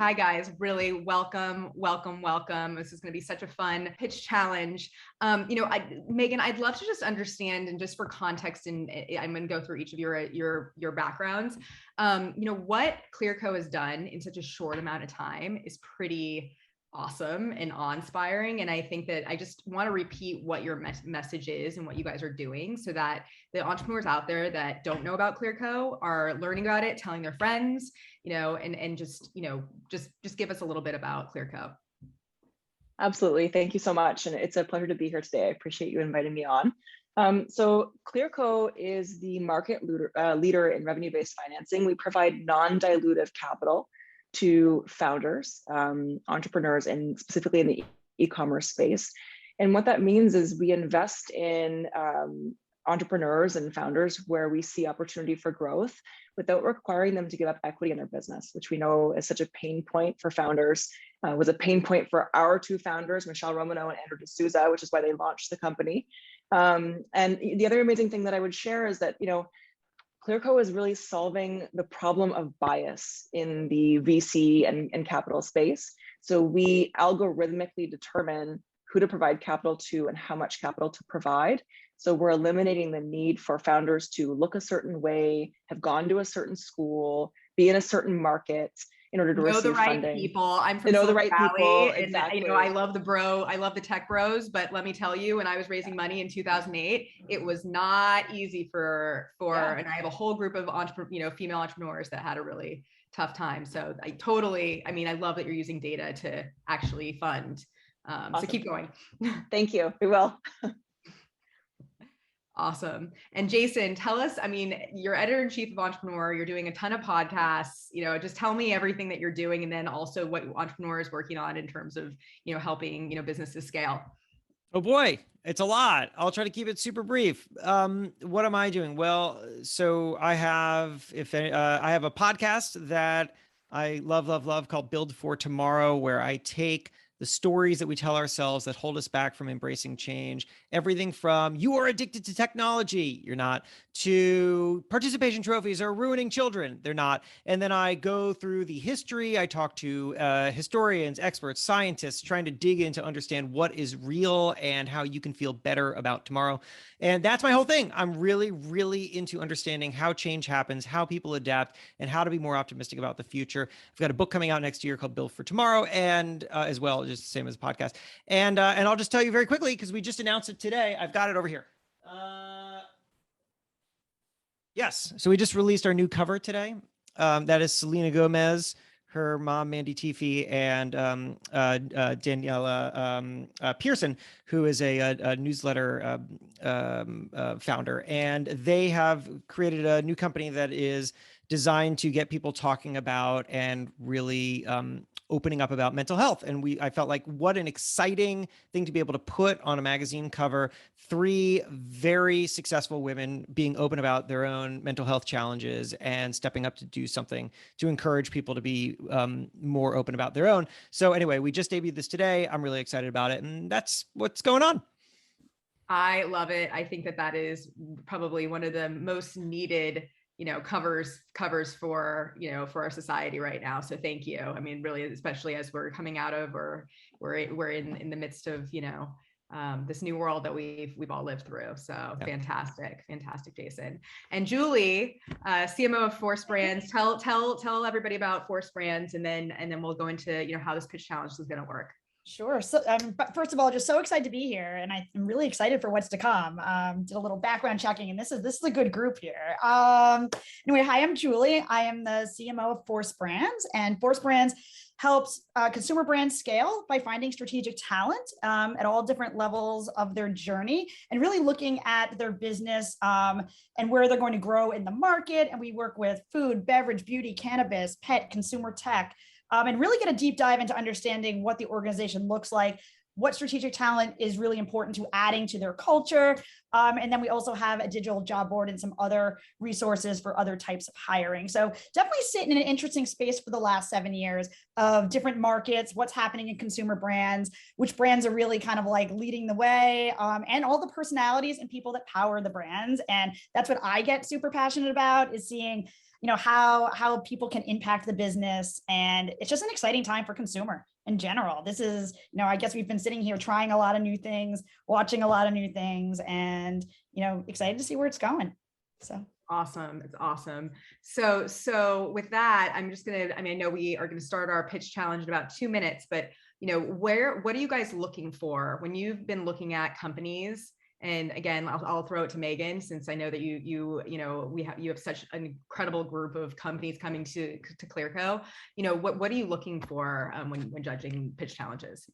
Hi guys, really welcome, welcome, welcome. This is going to be such a fun pitch challenge. Megan, I'd love to just understand, and just for context, and I'm going to go through each of your backgrounds. What Clearco has done in such a short amount of time is pretty awesome and awe-inspiring. And I think that I just want to repeat what your message is and what you guys are doing, so that the entrepreneurs out there that don't know about Clearco are learning about it, telling their friends, and just give us a little bit about Clearco. Absolutely. Thank you so much. And it's a pleasure to be here today. I appreciate you inviting me on. So Clearco is the market leader in revenue-based financing. We provide non-dilutive capital to founders, entrepreneurs, and specifically in the e-commerce space. And what that means is we invest in entrepreneurs and founders where we see opportunity for growth without requiring them to give up equity in their business, which we know is such a pain point for founders. Was a pain point for our two founders, Michelle Romano and Andrew D'Souza, which is why they launched the company. And the other amazing thing that I would share is that, Clearco is really solving the problem of bias in the VC and capital space. So we algorithmically determine who to provide capital to and how much capital to provide. So we're eliminating the need for founders to look a certain way, have gone to a certain school, be in a certain market in order to receive the right funding. People. I'm from the right Valley, people. And exactly. I love the tech bros, but let me tell you, when I was raising money in 2008, it was not easy and I have a whole group of female entrepreneurs that had a really tough time. So I love that you're using data to actually fund. Awesome. So keep going. Thank you. We will. Awesome. And Jason, tell us, you're editor-in-chief of Entrepreneur, you're doing a ton of podcasts, just tell me everything that you're doing, and then also what Entrepreneur is working on in terms of, helping, businesses scale. Oh boy, it's a lot. I'll try to keep it super brief. What am I doing? Well, so I have a podcast that I love called Build for Tomorrow, where I take the stories that we tell ourselves that hold us back from embracing change. Everything from "you are addicted to technology," you're not, to participation trophies are ruining children, they're not. And then I go through the history. I talk to historians, experts, scientists, trying to dig in to understand what is real and how you can feel better about tomorrow. And that's my whole thing. I'm really, really into understanding how change happens, how people adapt, and how to be more optimistic about the future. I've got a book coming out next year called Build for Tomorrow, and as well, just the same as a podcast. And I'll just tell you very quickly, because we just announced it today. I've got it over here. Yes. So we just released our new cover today. That is Selena Gomez, her mom, Mandy Teefey, and Daniela Pearson, who is a newsletter founder. And they have created a new company that is designed to get people talking about and really opening up about mental health. And I felt like, what an exciting thing to be able to put on a magazine cover, 3 very successful women being open about their own mental health challenges and stepping up to do something to encourage people to be more open about their own. So anyway, we just debuted this today. I'm really excited about it. And that's what's going on. I love it. I think that is probably one of the most needed covers for, for our society right now. So thank you. Really, especially as we're coming out of, or we're in the midst of, this new world that we've all lived through. So yeah. Fantastic, Jason. And Julie, CMO of Force Brands, tell everybody about Force Brands, and then we'll go into, how this pitch challenge is going to work. Sure. So, but first of all, just so excited to be here, and I'm really excited for what's to come. Did a little background checking, and this is a good group here. Anyway, hi, I'm Julie. I am the CMO of Force Brands, and Force Brands helps consumer brands scale by finding strategic talent at all different levels of their journey, and really looking at their business and where they're going to grow in the market. And we work with food, beverage, beauty, cannabis, pet, consumer tech. And really get a deep dive into understanding what the organization looks like, what strategic talent is really important to adding to their culture. And then we also have a digital job board and some other resources for other types of hiring. So definitely sitting in an interesting space for the last 7 years of different markets, what's happening in consumer brands, which brands are really kind of like leading the way, and all the personalities and people that power the brands. And that's what I get super passionate about, is seeing how people can impact the business. And it's just an exciting time for consumer in general. This is, I guess we've been sitting here trying a lot of new things, watching a lot of new things, and, excited to see where it's going. So. Awesome. It's awesome. So with that, I know we are going to start our pitch challenge in about 2 minutes, but what are you guys looking for when you've been looking at companies? And again, I'll throw it to Megan, since I know that you have such an incredible group of companies coming to Clearco. What are you looking for when judging pitch challenges?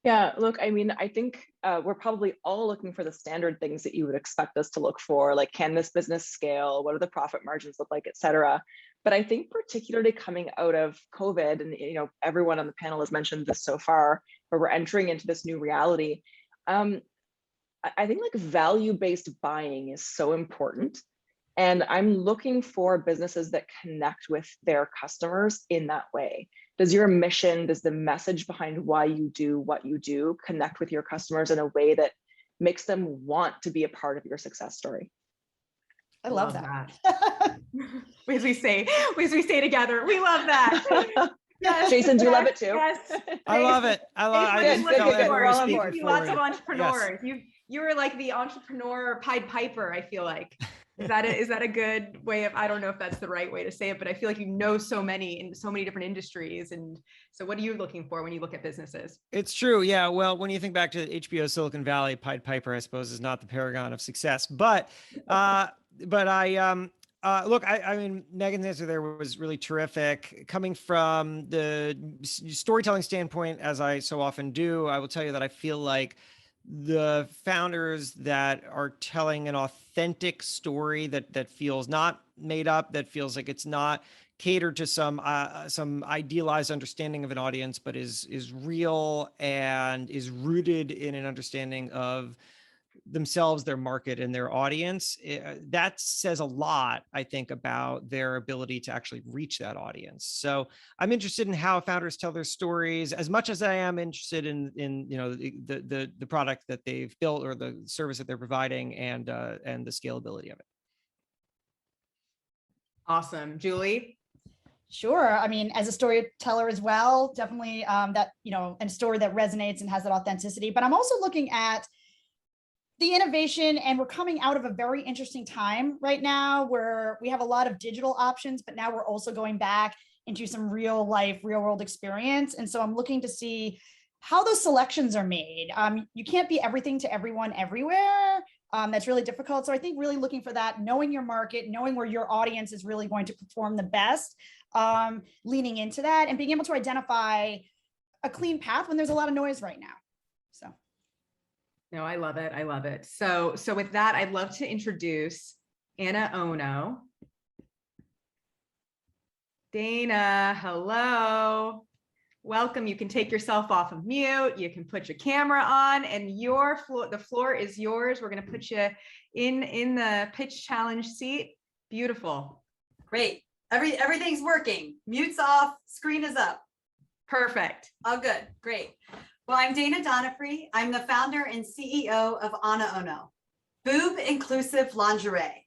Yeah, look, I think we're probably all looking for the standard things that you would expect us to look for, like, can this business scale? What do the profit margins look like, et cetera. But I think particularly coming out of COVID, and everyone on the panel has mentioned this so far, where we're entering into this new reality, I think like value-based buying is so important. And I'm looking for businesses that connect with their customers in that way. Does your mission, does the message behind why you do what you do connect with your customers in a way that makes them want to be a part of your success story? I love that. As we say together, we love that. Yes, Jason, do you love it too? Yes. I love it. Lots of entrepreneurs. Yes. You were like the entrepreneur Pied Piper, I feel like. Is that a good way of, I don't know if that's the right way to say it, but I feel like so many in so many different industries. And so what are you looking for when you look at businesses? It's true. Yeah. Well, when you think back to HBO Silicon Valley, Pied Piper, I suppose, is not the paragon of success, but look, I mean, Megan's answer there was really terrific. Coming from the storytelling standpoint, as I so often do, I will tell you that I feel like the founders that are telling an authentic story that feels not made up, that feels like it's not catered to some idealized understanding of an audience, but is real and is rooted in an understanding of themselves, their market, and their audience, that says a lot, I think, about their ability to actually reach that audience. So I'm interested in how founders tell their stories as much as I am interested in the product that they've built or the service that they're providing and the scalability of it. Awesome. Julie? Sure. I mean, as a storyteller as well, definitely that, and a story that resonates and has that authenticity. But I'm also looking at the innovation, and we're coming out of a very interesting time right now where we have a lot of digital options, but now we're also going back into some real world experience. And so I'm looking to see how those selections are made. You can't be everything to everyone everywhere. That's really difficult. So I think really looking for that, knowing your market, knowing where your audience is really going to perform the best, leaning into that and being able to identify a clean path when there's a lot of noise right now. So. No, I love it. I love it. So with that, I'd love to introduce Anna Ono. Dana, hello. Welcome. You can take yourself off of mute. You can put your camera on, and the floor is yours. We're going to put you in the pitch challenge seat. Beautiful. Great. Everything's working. Mute's off. Screen is up. Perfect. All good. Great. Well, I'm Dana Donofree. I'm the founder and CEO of Anna Ono, boob inclusive lingerie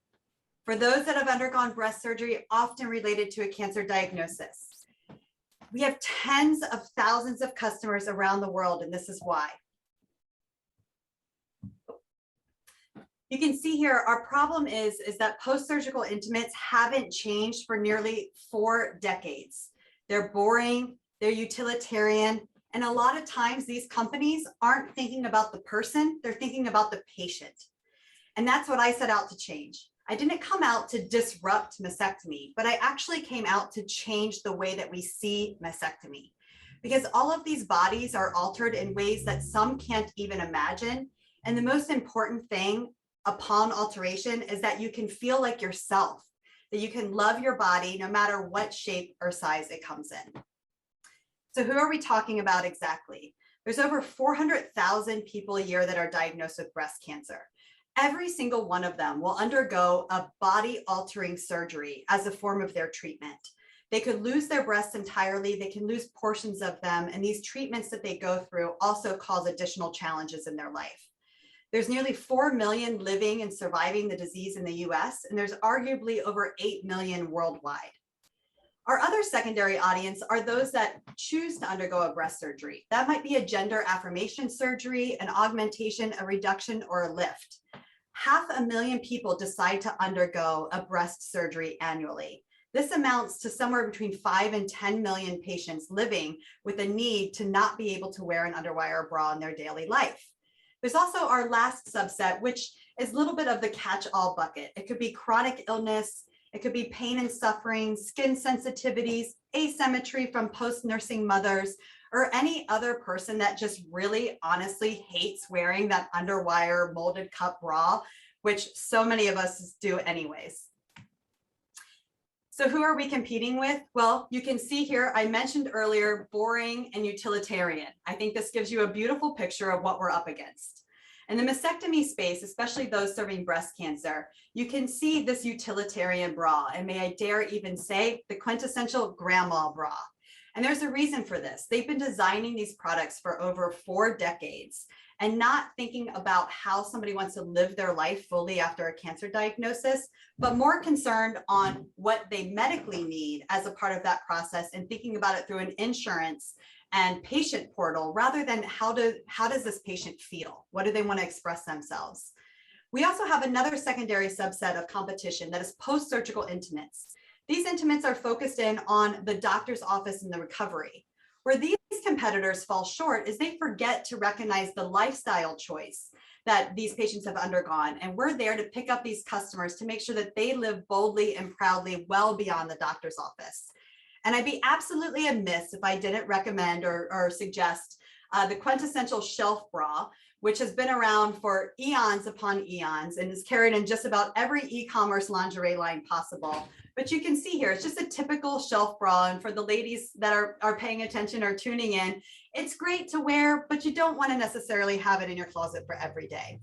for those that have undergone breast surgery, often related to a cancer diagnosis. We have tens of thousands of customers around the world, and this is why. You can see here, our problem is that post-surgical intimates haven't changed for nearly 4 decades. They're boring, they're utilitarian, and a lot of times these companies aren't thinking about the person, they're thinking about the patient. And that's what I set out to change. I didn't come out to disrupt mastectomy, but I actually came out to change the way that we see mastectomy. Because all of these bodies are altered in ways that some can't even imagine. And the most important thing upon alteration is that you can feel like yourself, that you can love your body no matter what shape or size it comes in. So who are we talking about exactly? There's over 400,000 people a year that are diagnosed with breast cancer. Every single one of them will undergo a body-altering surgery as a form of their treatment. They could lose their breasts entirely, they can lose portions of them, and these treatments that they go through also cause additional challenges in their life. There's nearly 4 million living and surviving the disease in the US, and there's arguably over 8 million worldwide. Our other secondary audience are those that choose to undergo a breast surgery. That might be a gender affirmation surgery, an augmentation, a reduction, or a lift. 500,000 people decide to undergo a breast surgery annually. This amounts to somewhere between 5 and 10 million patients living with a need to not be able to wear an underwire bra in their daily life. There's also our last subset, which is a little bit of the catch-all bucket. It could be chronic illness, it could be pain and suffering, skin sensitivities, asymmetry from post-nursing mothers, or any other person that just really honestly hates wearing that underwire molded cup bra, which so many of us do anyways. So who are we competing with? Well, you can see here, I mentioned earlier, boring and utilitarian. I think this gives you a beautiful picture of what we're up against. In the mastectomy space, especially those serving breast cancer, you can see this utilitarian bra, and may I dare even say the quintessential grandma bra. And there's a reason for this. They've been designing these products for over 4 decades and not thinking about how somebody wants to live their life fully after a cancer diagnosis, but more concerned on what they medically need as a part of that process and thinking about it through an insurance and patient portal rather than how does this patient feel? What do they want to express themselves? We also have another secondary subset of competition that is post-surgical intimates. These intimates are focused in on the doctor's office and the recovery. Where these competitors fall short is they forget to recognize the lifestyle choice that these patients have undergone. And we're there to pick up these customers to make sure that they live boldly and proudly well beyond the doctor's office. And I'd be absolutely amiss if I didn't recommend or suggest the quintessential shelf bra, which has been around for eons upon eons and is carried in just about every e-commerce lingerie line possible. But you can see here, it's just a typical shelf bra. And for the ladies that are paying attention or tuning in, it's great to wear, but you don't want to necessarily have it in your closet for every day.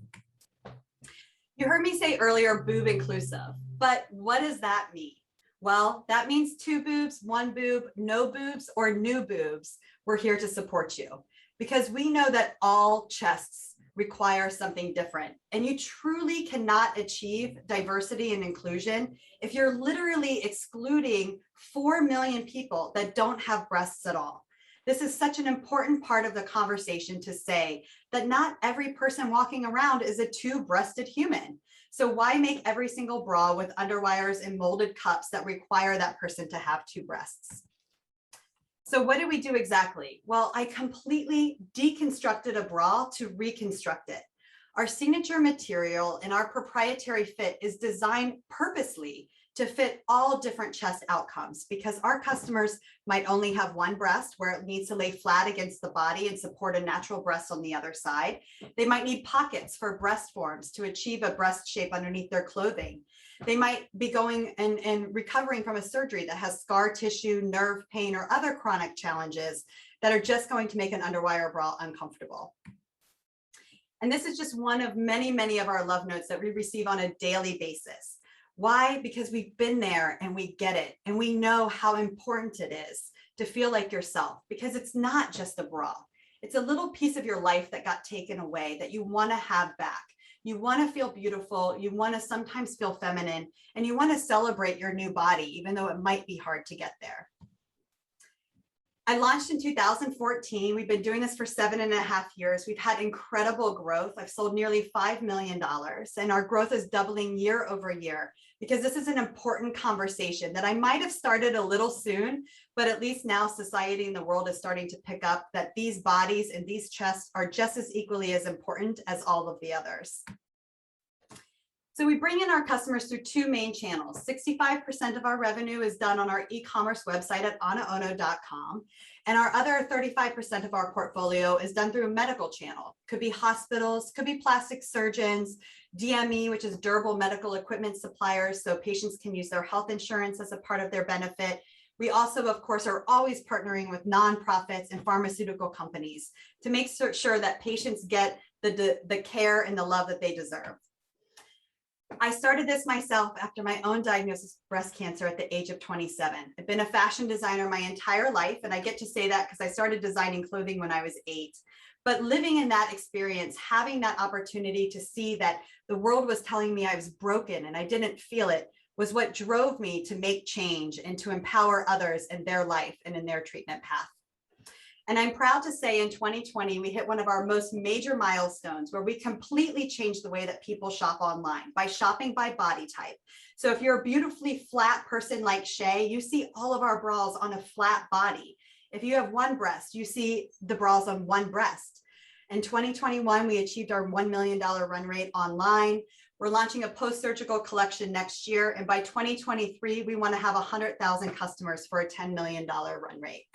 You heard me say earlier, boob inclusive, but what does that mean? Well, that means 2 boobs, 1 boob, no boobs, or new boobs. We're here to support you because we know that all chests require something different. And you truly cannot achieve diversity and inclusion if you're literally excluding 4 million people that don't have breasts at all. This is such an important part of the conversation to say that not every person walking around is a 2-breasted human. So why make every single bra with underwires and molded cups that require that person to have 2 breasts? So what did we do exactly? Well, I completely deconstructed a bra to reconstruct it. Our signature material and our proprietary fit is designed purposely to fit all different chest outcomes because our customers might only have 1 breast where it needs to lay flat against the body and support a natural breast on the other side. They might need pockets for breast forms to achieve a breast shape underneath their clothing. They might be going and recovering from a surgery that has scar tissue, nerve pain, or other chronic challenges that are just going to make an underwire bra uncomfortable. And this is just one of many, many of our love notes that we receive on a daily basis. Why? Because we've been there and we get it. And we know how important it is to feel like yourself because it's not just a bra. It's a little piece of your life that got taken away that you want to have back. You want to feel beautiful. You want to sometimes feel feminine and you want to celebrate your new body, even though it might be hard to get there. I launched in 2014. We've been doing this for 7.5 years. We've had incredible growth. I've sold nearly $5 million and our growth is doubling year over year because this is an important conversation that I might have started a little soon, but at least now society and the world is starting to pick up that these bodies and these chests are just as equally as important as all of the others. So we bring in our customers through 2 main channels. 65% of our revenue is done on our e-commerce website at anaono.com. And our other 35% of our portfolio is done through a medical channel. Could be hospitals, could be plastic surgeons, DME, which is durable medical equipment suppliers, so patients can use their health insurance as a part of their benefit. We also, of course, are always partnering with nonprofits and pharmaceutical companies to make sure that patients get the care and the love that they deserve. I started this myself after my own diagnosis of breast cancer at the age of 27. I've been a fashion designer my entire life, and I get to say that because I started designing clothing when I was 8. But living in that experience, having that opportunity to see that the world was telling me I was broken and I didn't feel it, was what drove me to make change and to empower others in their life and in their treatment path. And I'm proud to say in 2020, we hit one of our most major milestones where we completely changed the way that people shop online by shopping by body type. So if you're a beautifully flat person like Shay, you see all of our bras on a flat body. If you have one breast, you see the bras on one breast. In 2021, we achieved our $1 million run rate online. We're launching a post-surgical collection next year. And by 2023, we want to have 100,000 customers for a $10 million run rate.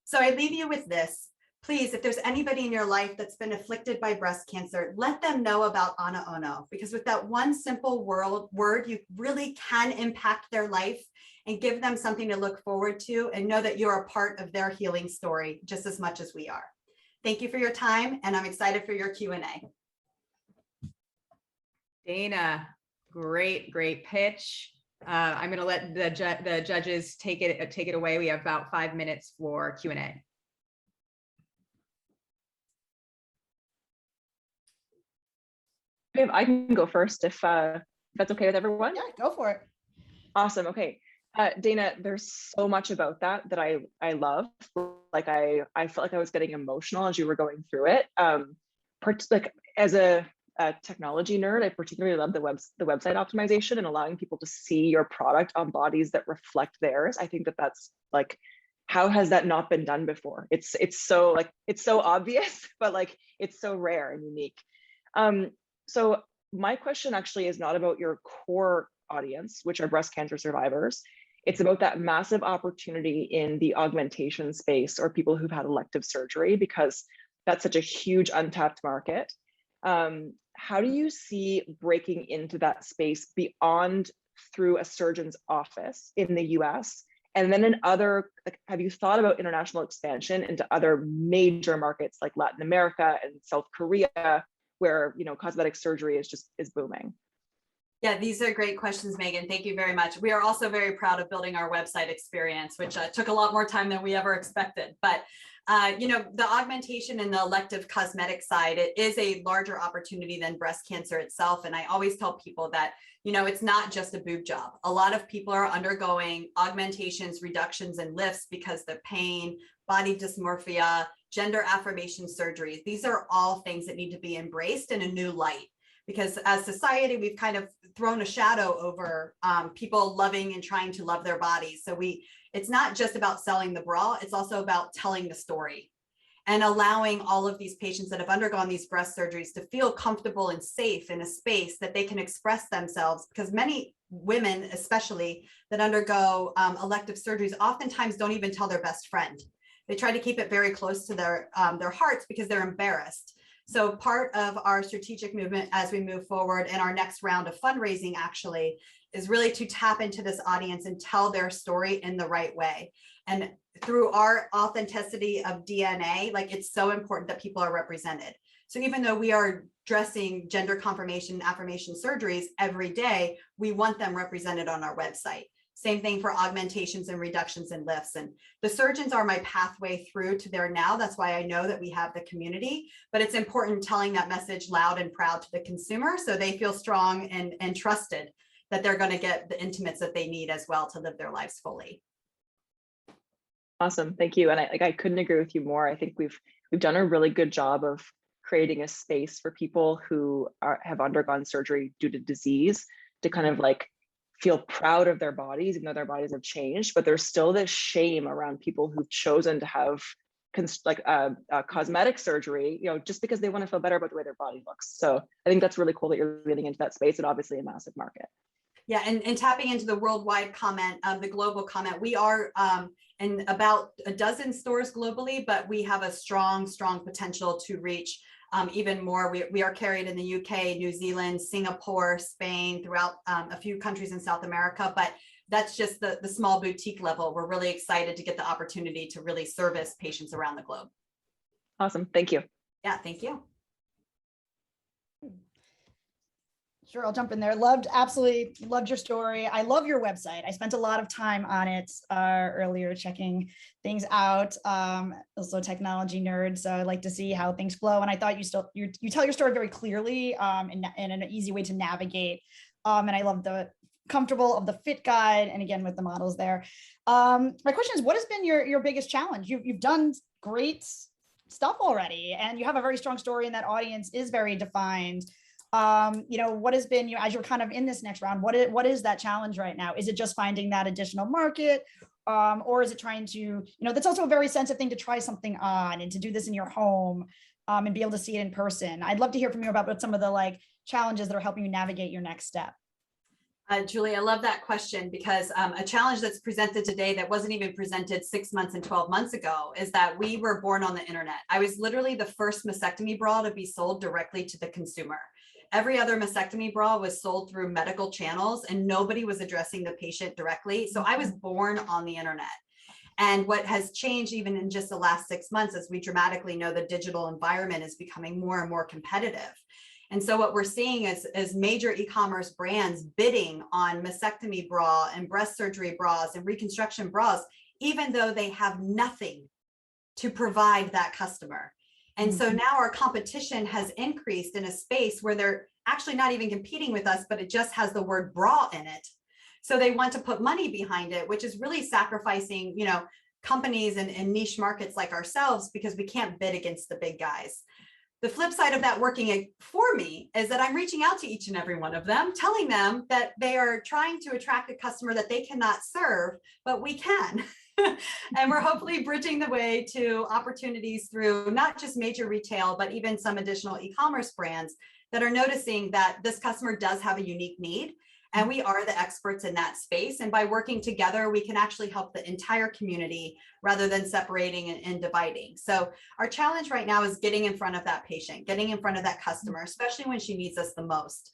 So I leave you with this. Please, if there's anybody in your life that's been afflicted by breast cancer, let them know about Ana Ono, because with that one simple word, you really can impact their life and give them something to look forward to, and know that you're a part of their healing story just as much as we are. Thank you for your time, and I'm excited for your Q&A. Dana, great pitch. I'm going to let the judges take it away. We have about 5 minutes for Q&A. I can go first if that's okay with everyone. Yeah, go for it. Awesome. Okay. Dana, there's so much about that I love. Like I felt like I was getting emotional as you were going through it. Like as a technology nerd, I particularly love the website optimization and allowing people to see your product on bodies that reflect theirs. I think that's like, how has that not been done before? It's so obvious, but like it's so rare and unique. So my question actually is not about your core audience, which are breast cancer survivors. It's about that massive opportunity in the augmentation space, or people who've had elective surgery, because that's such a huge untapped market. How do you see breaking into that space beyond through a surgeon's office in the US? And then in other, like, have you thought about international expansion into other major markets like Latin America and South Korea, where, you know, cosmetic surgery is booming? Yeah, these are great questions, Megan. Thank you very much. We are also very proud of building our website experience, which took a lot more time than we ever expected. But you know, the augmentation and the elective cosmetic side, it is a larger opportunity than breast cancer itself. And I always tell people that, you know, it's not just a boob job. A lot of people are undergoing augmentations, reductions, and lifts because the pain, body dysmorphia, gender affirmation surgeries, these are all things that need to be embraced in a new light. Because as society, we've kind of thrown a shadow over people loving and trying to love their bodies. So it's not just about selling the bra, it's also about telling the story and allowing all of these patients that have undergone these breast surgeries to feel comfortable and safe in a space that they can express themselves. Because many women, especially that undergo elective surgeries, oftentimes don't even tell their best friend. They try to keep it very close to their hearts because they're embarrassed. So part of our strategic movement as we move forward in our next round of fundraising actually is really to tap into this audience and tell their story in the right way. And through our authenticity of DNA, like, it's so important that people are represented. So even though we are dressing gender confirmation and affirmation surgeries every day, we want them represented on our website. Same thing for augmentations and reductions and lifts. And the surgeons are my pathway through to there now. That's why I know that we have the community, but it's important telling that message loud and proud to the consumer so they feel strong and trusted that they're going to get the intimates that they need as well to live their lives fully. Awesome. Thank you. And I couldn't agree with you more. I think we've done a really good job of creating a space for people who have undergone surgery due to disease to kind of like feel proud of their bodies, even though their bodies have changed, but there's still this shame around people who've chosen to have cosmetic surgery, you know, just because they want to feel better about the way their body looks. So I think that's really cool that you're getting into that space, and obviously a massive market. Yeah, and tapping into the worldwide comment, the global comment, we are in about a dozen stores globally, but we have a strong potential to reach even more. We are carried in the UK, New Zealand, Singapore, Spain, throughout a few countries in South America, but that's just the small boutique level. We're really excited to get the opportunity to really service patients around the globe. Awesome. Thank you. Yeah, thank you. Sure, I'll jump in there. Absolutely loved your story. I love your website. I spent a lot of time on it earlier, checking things out. Also technology nerd, so I like to see how things flow. And I thought you tell your story very clearly and an easy way to navigate. And I love the comfortable of the fit guide, and again with the models there. My question is, what has been your biggest challenge? You've done great stuff already, and you have a very strong story, and that audience is very defined. What has been, as you're kind of in this next round, what is that challenge right now? Is it just finding that additional market? Or is it trying to, that's also a very sensitive thing to try something on and to do this in your home and be able to see it in person. I'd love to hear from you about what some of the challenges that are helping you navigate your next step. Julie, I love that question because a challenge that's presented today that wasn't even presented 6 months and 12 months ago is that we were born on the internet. I was literally the first mastectomy bra to be sold directly to the consumer. Every other mastectomy bra was sold through medical channels and nobody was addressing the patient directly. So I was born on the internet. And what has changed even in just the last 6 months, as we dramatically know, the digital environment is becoming more and more competitive. And so what we're seeing is major e-commerce brands bidding on mastectomy bra and breast surgery bras and reconstruction bras, even though they have nothing to provide that customer. And so now our competition has increased in a space where they're actually not even competing with us, but it just has the word bra in it. So they want to put money behind it, which is really sacrificing, companies in niche markets like ourselves, because we can't bid against the big guys. The flip side of that working for me is that I'm reaching out to each and every one of them, telling them that they are trying to attract a customer that they cannot serve, but we can. And we're hopefully bridging the way to opportunities through not just major retail, but even some additional e-commerce brands that are noticing that this customer does have a unique need. And we are the experts in that space. And by working together, we can actually help the entire community rather than separating and dividing. So our challenge right now is getting in front of that patient, getting in front of that customer, especially when she needs us the most.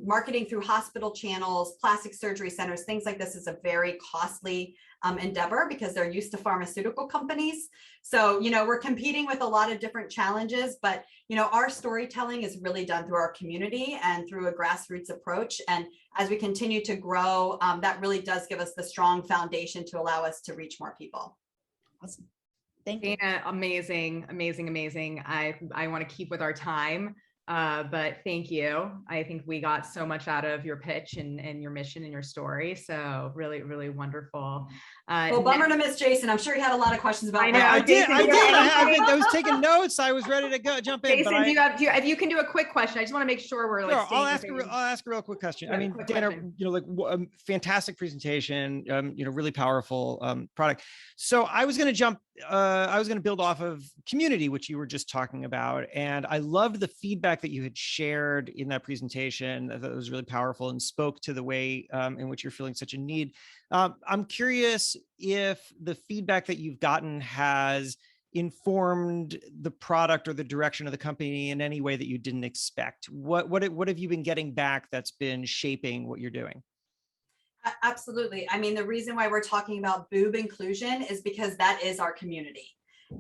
Marketing through hospital channels, plastic surgery centers, things like this is a very costly endeavor because they're used to pharmaceutical companies. So, we're competing with a lot of different challenges, but, our storytelling is really done through our community and through a grassroots approach. And as we continue to grow, that really does give us the strong foundation to allow us to reach more people. Awesome. Thank you. Dana, amazing, amazing, amazing. I want to keep with our time. But thank you. I think we got so much out of your pitch and your mission and your story. So really, really wonderful. Well, bummer to miss Jason. I'm sure he had a lot of questions about I know. that. I did. Jason, I was taking notes. I was ready to jump in. Jason, if you can do a quick question, I just want to make sure we're Sure, I'll ask a real quick question. Yeah, I mean, Dana, fantastic presentation, really powerful product. So I was going to build off of community, which you were just talking about. And I loved the feedback that you had shared in that presentation. I thought it was really powerful and spoke to the way in which you're feeling such a need. I'm curious if the feedback that you've gotten has informed the product or the direction of the company in any way that you didn't expect. What have you been getting back that's been shaping what you're doing? Absolutely. I mean, the reason why we're talking about boob inclusion is because that is our community.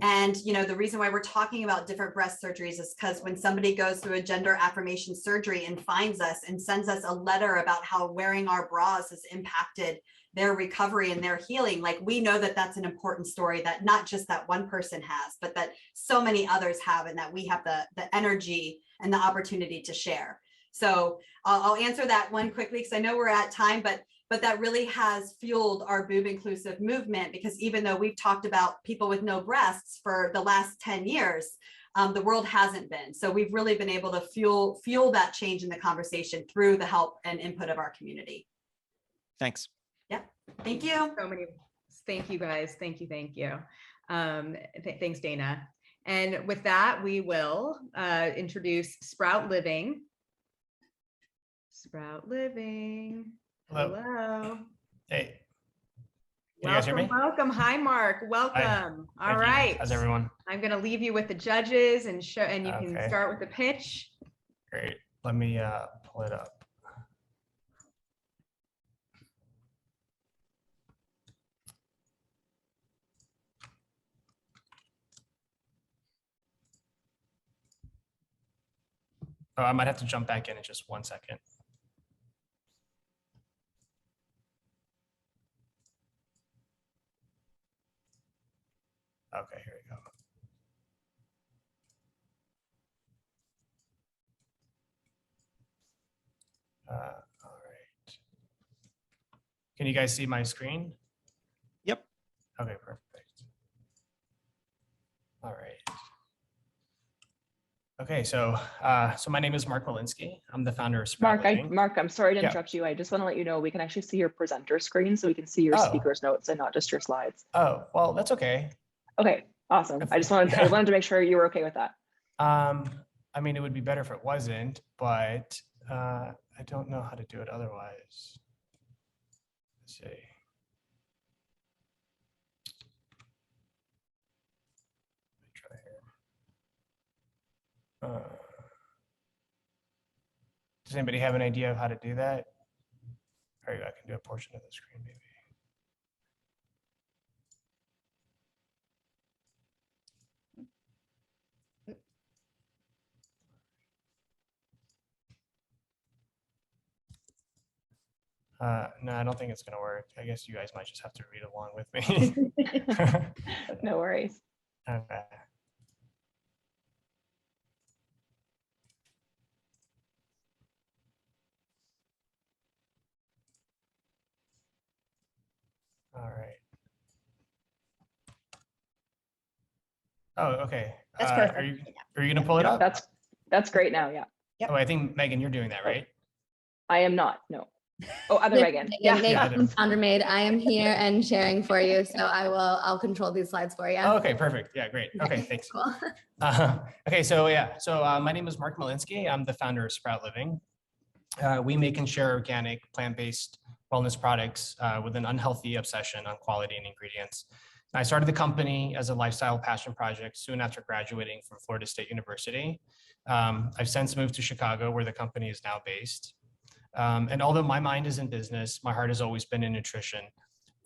And, the reason why we're talking about different breast surgeries is because when somebody goes through a gender affirmation surgery and finds us and sends us a letter about how wearing our bras has impacted their recovery and their healing, we know that that's an important story that not just that one person has, but that so many others have, and that we have the energy and the opportunity to share. So I'll answer that one quickly because I know we're at time, but that really has fueled our boob inclusive movement, because even though we've talked about people with no breasts for the last 10 years, the world hasn't been. So we've really been able to fuel that change in the conversation through the help and input of our community. Thanks. Yep. Thank you. Thank you guys. Thank you. Thanks, Dana. And with that, we will introduce Sprout Living. Sprout Living. Hello. Hey. Can you guys hear me? Welcome. Hi, Mark. Welcome. All right. How's everyone? I'm going to leave you with the judges and you can start with the pitch. Great. Let me pull it up. Oh, I might have to jump back in just 1 second. Okay, here we go. All right. Can you guys see my screen? Yep. Okay, perfect. All right. Okay, so so my name is Mark Malinsky. I'm the founder of Sprout Living. Mark, I'm sorry to Yeah. interrupt you. I just want to let you know we can actually see your presenter screen, so we can see your Oh. speaker's notes and not just your slides. Oh, well, that's okay. Okay, awesome. I wanted to make sure you were okay with that. I mean, it would be better if it wasn't, but I don't know how to do it otherwise. Let's see. Let me try here. Does anybody have an idea of how to do that? Or I can do a portion of the screen maybe. No, I don't think it's going to work. I guess you guys might just have to read along with me. No worries. Okay. All right. Oh, okay. That's perfect. Are you going to pull it up? That's great now. Yeah. Yep. Oh, I think Megan, you're doing that, right? I am not. No. Oh, other Megan. Yeah, Yeah, Megan from FounderMade. I am here and sharing for you, so I'll control these slides for you. Oh, okay, perfect. Yeah, great. Okay, thanks. Cool. Okay, so yeah, so my name is Mark Malinsky. I'm the founder of Sprout Living. We make and share organic, plant-based wellness products with an unhealthy obsession on quality and ingredients. I started the company as a lifestyle passion project soon after graduating from Florida State University. I've since moved to Chicago, where the company is now based. And although my mind is in business, my heart has always been in nutrition.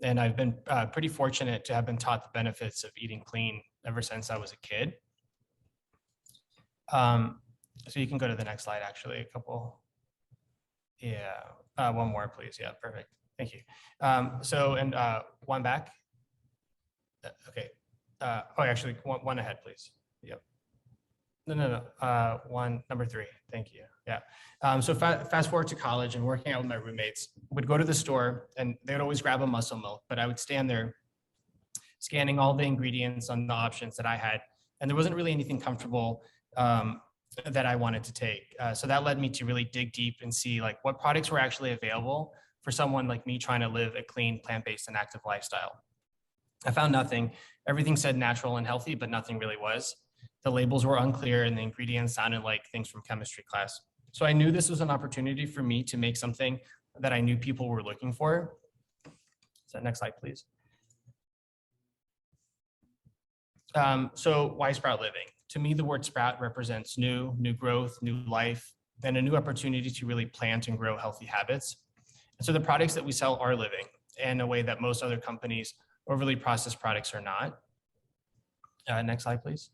And I've been pretty fortunate to have been taught the benefits of eating clean ever since I was a kid. So you can go to the next slide, actually, a couple. Yeah, one more, please. Yeah, perfect. Thank you. One back. Okay. Actually, one ahead, please. Yep. No. Number 3. Thank you. Yeah. So fast forward to college and working out with my roommates, would go to the store and they would always grab a muscle milk, but I would stand there scanning all the ingredients on the options that I had. And there wasn't really anything comfortable that I wanted to take. So that led me to really dig deep and see like what products were actually available for someone like me trying to live a clean, plant-based and active lifestyle. I found nothing. Everything said natural and healthy, but nothing really was. The labels were unclear and the ingredients sounded like things from chemistry class. So I knew this was an opportunity for me to make something that I knew people were looking for. So next slide, please. So why Sprout Living? To me, the word sprout represents new growth, new life, and a new opportunity to really plant and grow healthy habits. And so the products that we sell are living in a way that most other companies, overly processed products, are not. Next slide, please.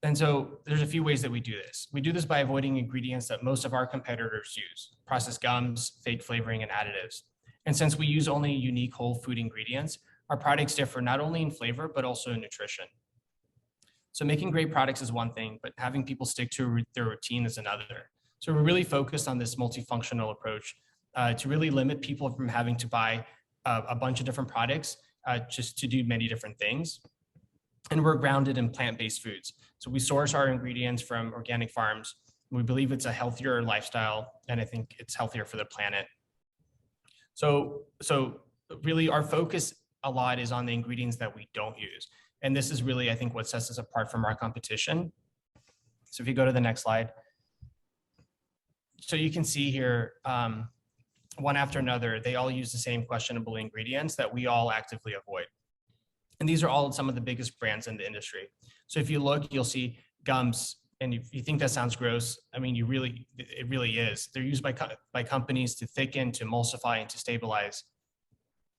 And so there's a few ways that we do this. We do this by avoiding ingredients that most of our competitors use, processed gums, fake flavoring, and additives. And since we use only unique whole food ingredients, our products differ not only in flavor, but also in nutrition. So making great products is one thing, but having people stick to their routine is another. So we're really focused on this multifunctional approach to really limit people from having to buy a bunch of different products just to do many different things. And we're grounded in plant-based foods. So we source our ingredients from organic farms. We believe it's a healthier lifestyle, and I think it's healthier for the planet. So really our focus a lot is on the ingredients that we don't use. And this is really, I think, what sets us apart from our competition. So if you go to the next slide. So you can see here, one after another, they all use the same questionable ingredients that we all actively avoid. And these are all some of the biggest brands in the industry. So if you look, you'll see gums, and if you think that sounds gross, I mean, it really is. They're used by companies to thicken, to emulsify, and to stabilize.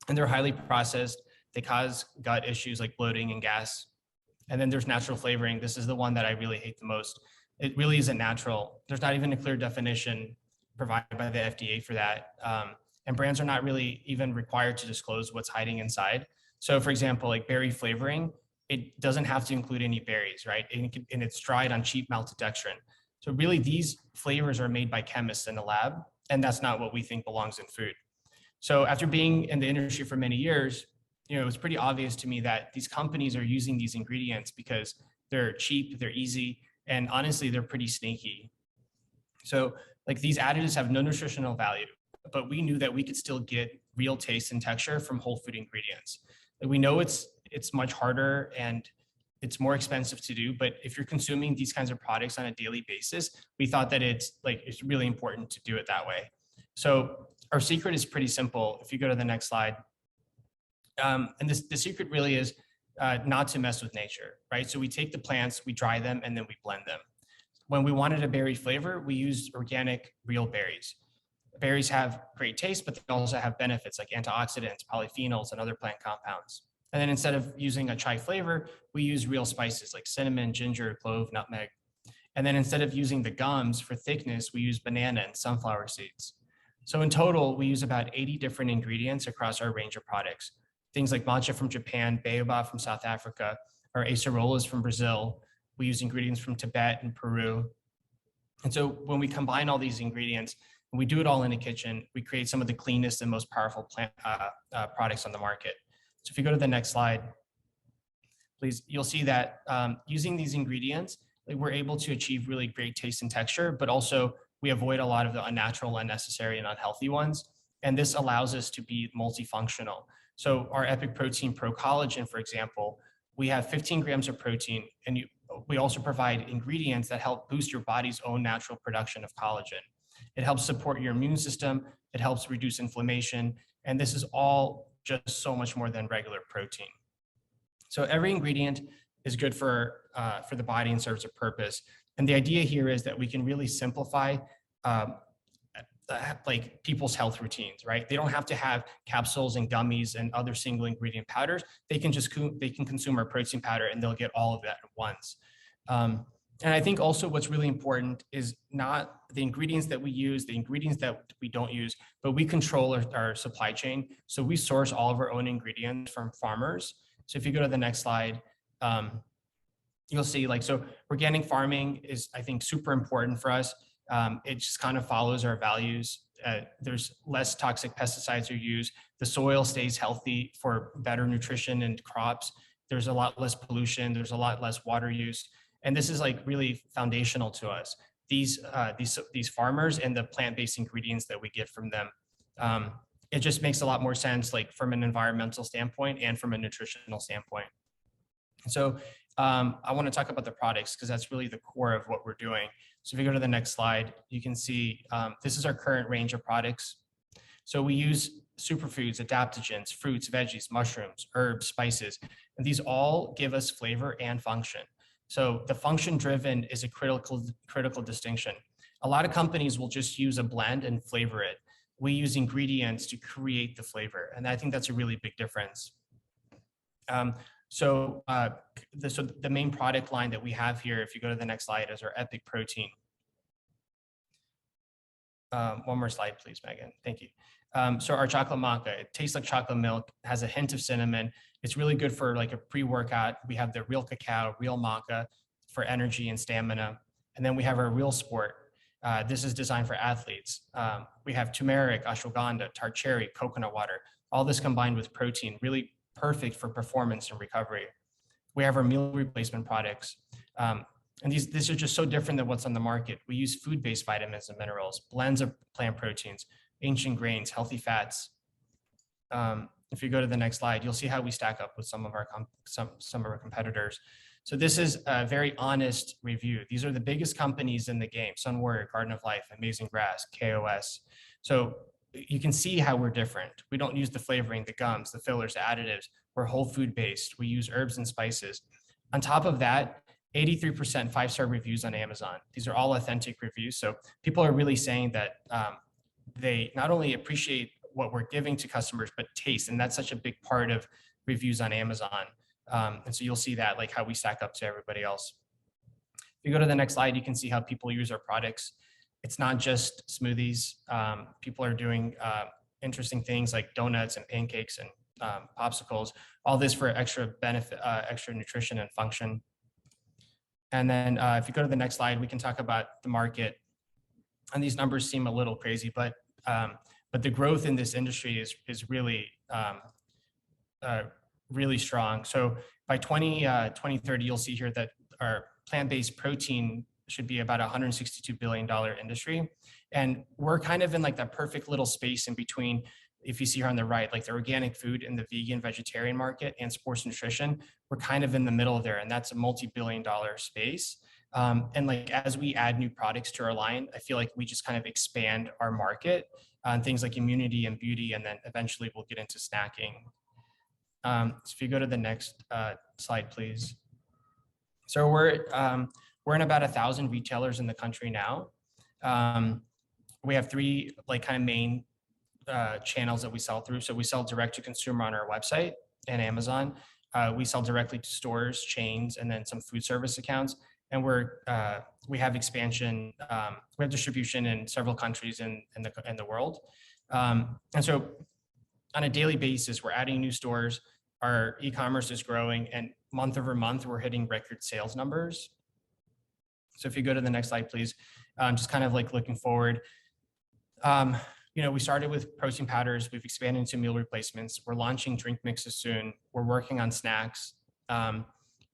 And they're highly processed. They cause gut issues like bloating and gas. And then there's natural flavoring. This is the one that I really hate the most. It really isn't natural. There's not even a clear definition provided by the FDA for that. And brands are not really even required to disclose what's hiding inside. So for example, like berry flavoring, it doesn't have to include any berries, right? And it's dried on cheap maltodextrin. So really these flavors are made by chemists in a lab, and that's not what we think belongs in food. So after being in the industry for many years, it was pretty obvious to me that these companies are using these ingredients because they're cheap, they're easy, and honestly, they're pretty sneaky. So like these additives have no nutritional value, but we knew that we could still get real taste and texture from whole food ingredients. Like we know it's much harder and it's more expensive to do, but if you're consuming these kinds of products on a daily basis, we thought that it's really important to do it that way. So our secret is pretty simple. If you go to the next slide, and the secret really is not to mess with nature, right? So we take the plants, we dry them, and then we blend them. When we wanted a berry flavor, we used organic, real berries. Berries have great taste, but they also have benefits like antioxidants, polyphenols, and other plant compounds. And then instead of using a chai flavor, we use real spices like cinnamon, ginger, clove, nutmeg. And then instead of using the gums for thickness, we use banana and sunflower seeds. So in total, we use about 80 different ingredients across our range of products. Things like matcha from Japan, baobab from South Africa, or acerolas from Brazil. We use ingredients from Tibet and Peru. And so when we combine all these ingredients, and we do it all in a kitchen, we create some of the cleanest and most powerful plant products on the market. So if you go to the next slide, please, you'll see that using these ingredients, we're able to achieve really great taste and texture, but also we avoid a lot of the unnatural, unnecessary, and unhealthy ones. And this allows us to be multifunctional. So our Epic Protein Pro Collagen, for example, we have 15 grams of protein, and we also provide ingredients that help boost your body's own natural production of collagen. It helps support your immune system. It helps reduce inflammation. And this is all just so much more than regular protein. So every ingredient is good for the body and serves a purpose. And the idea here is that we can really simplify like people's health routines, right? They don't have to have capsules and gummies and other single ingredient powders. They can just consume our protein powder and they'll get all of that at once. And I think also what's really important is not the ingredients that we use, the ingredients that we don't use, but we control our supply chain. So we source all of our own ingredients from farmers. So if you go to the next slide, you'll see so organic farming is, I think, super important for us. It just kind of follows our values. There's less toxic pesticides are used. The soil stays healthy for better nutrition and crops. There's a lot less pollution. There's a lot less water use. And this is really foundational to us. These farmers and the plant-based ingredients that we get from them, it just makes a lot more sense, from an environmental standpoint and from a nutritional standpoint. So I want to talk about the products because that's really the core of what we're doing. So if you go to the next slide, you can see this is our current range of products. So we use superfoods, adaptogens, fruits, veggies, mushrooms, herbs, spices, and these all give us flavor and function. So the function driven is a critical distinction. A lot of companies will just use a blend and flavor it. We use ingredients to create the flavor. And I think that's a really big difference. So the main product line that we have here, if you go to the next slide, is our Epic Protein. One more slide, please, Megan. Thank you. So our chocolate maca, it tastes like chocolate milk, has a hint of cinnamon. It's really good for a pre-workout. We have the real cacao, real maca for energy and stamina. And then we have our real sport. This is designed for athletes. We have turmeric, ashwagandha, tart cherry, coconut water, all this combined with protein, really perfect for performance and recovery. We have our meal replacement products. And these are just so different than what's on the market. We use food-based vitamins and minerals, blends of plant proteins, ancient grains, healthy fats. If you go to the next slide, you'll see how we stack up with some of our competitors. So this is a very honest review. These are the biggest companies in the game: Sunwarrior, Garden of Life, Amazing Grass, KOS. So you can see how we're different. We don't use the flavoring, the gums, the fillers, the additives. We're whole food based. We use herbs and spices. On top of that, 83% 5-star reviews on Amazon. These are all authentic reviews. So people are really saying that they not only appreciate what we're giving to customers, but taste. And that's such a big part of reviews on Amazon. And so you'll see that, how we stack up to everybody else. If you go to the next slide, you can see how people use our products. It's not just smoothies. People are doing interesting things like donuts and pancakes and popsicles, all this for extra benefit, extra nutrition and function. And then if you go to the next slide, we can talk about the market. And these numbers seem a little crazy, but the growth in this industry is really, really strong. So by 2030, you'll see here that our plant-based protein should be about a $162 billion industry. And we're kind of in like that perfect little space in between, if you see here on the right, like the organic food and the vegan vegetarian market and sports nutrition, we're kind of in the middle there. And that's a multi-billion-dollar space. And like, as we add new products to our line, I feel like we just kind of expand our market on things like immunity and beauty. And then eventually we'll get into snacking. So if you go to the next slide, please. So we're in about 1,000 retailers in the country now. We have 3 like kind of main channels that we sell through. So we sell direct to consumer on our website and Amazon. We sell directly to stores, chains, and then some food service accounts. And we have expansion, we have distribution in several countries in the world. And so on a daily basis, we're adding new stores. Our e-commerce is growing, and month over month, we're hitting record sales numbers. So if you go to the next slide, please, just kind of like looking forward. You know, we started with protein powders. We've expanded into meal replacements. We're launching drink mixes soon. We're working on snacks. You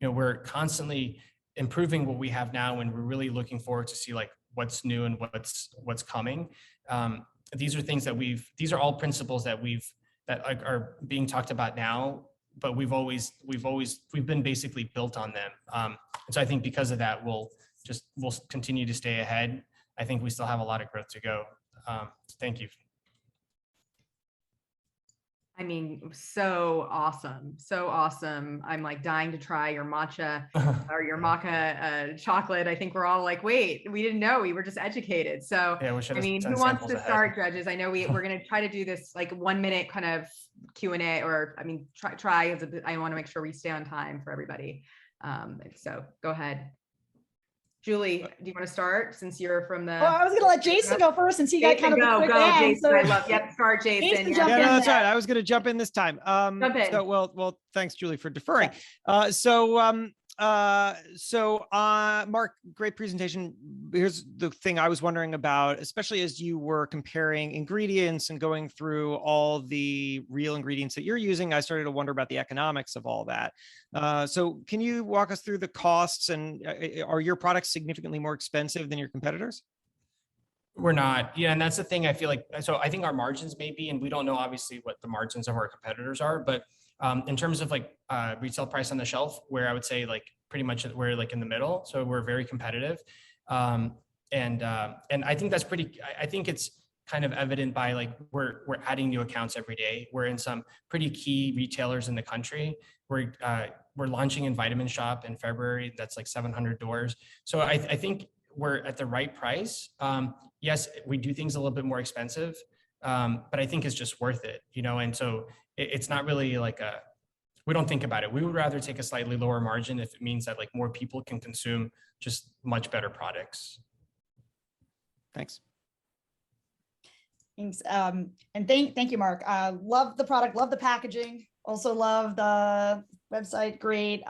know, we're constantly improving what we have now, and we're really looking forward to see like what's new and what's coming. These are things that these are all principles that are being talked about now, but we've been basically built on them. And so I think because of that, we'll continue to stay ahead. I think we still have a lot of growth to go. Thank you. I mean, so awesome. So awesome. I'm like dying to try your matcha or your maca chocolate. I think we're all like, wait, we didn't know, we were just educated. So, yeah, I mean, who wants to start, judges? I know we're going to try to do this like 1 minute kind of Q&A, or I mean, try. I want to make sure we stay on time for everybody. So go ahead. Julie, do you want to start since you're from the? Oh, I was going to let Jason go first since he got kind of a quick hand. Jason, I love. Yep, start, Jason. Yeah, no, that's right. I was going to jump in this time. Jump in. So, well, thanks, Julie, for deferring. Mark, great presentation. Here's the thing I was wondering about, especially as you were comparing ingredients and going through all the real ingredients that you're using, I started to wonder about the economics of all that. So can you walk us through the costs, and are your products significantly more expensive than your competitors? We're not. Yeah. And that's the thing I feel like, so I think our margins may be, and we don't know obviously what the margins of our competitors are, but in terms of like retail price on the shelf, where I would say like pretty much we're like in the middle. So we're very competitive. And I think that's I think it's kind of evident by like, we're adding new accounts every day. We're in some pretty key retailers in the country. We're launching in Vitamin Shop in February. That's like 700 doors. So I think we're at the right price. Yes, we do things a little bit more expensive, but I think it's just worth it, you know? And so it's not really like we don't think about it. We would rather take a slightly lower margin if it means that like more people can consume just much better products. Thanks. Thanks. And thank you, Mark. Love the product, love the packaging. Also love the website. Great.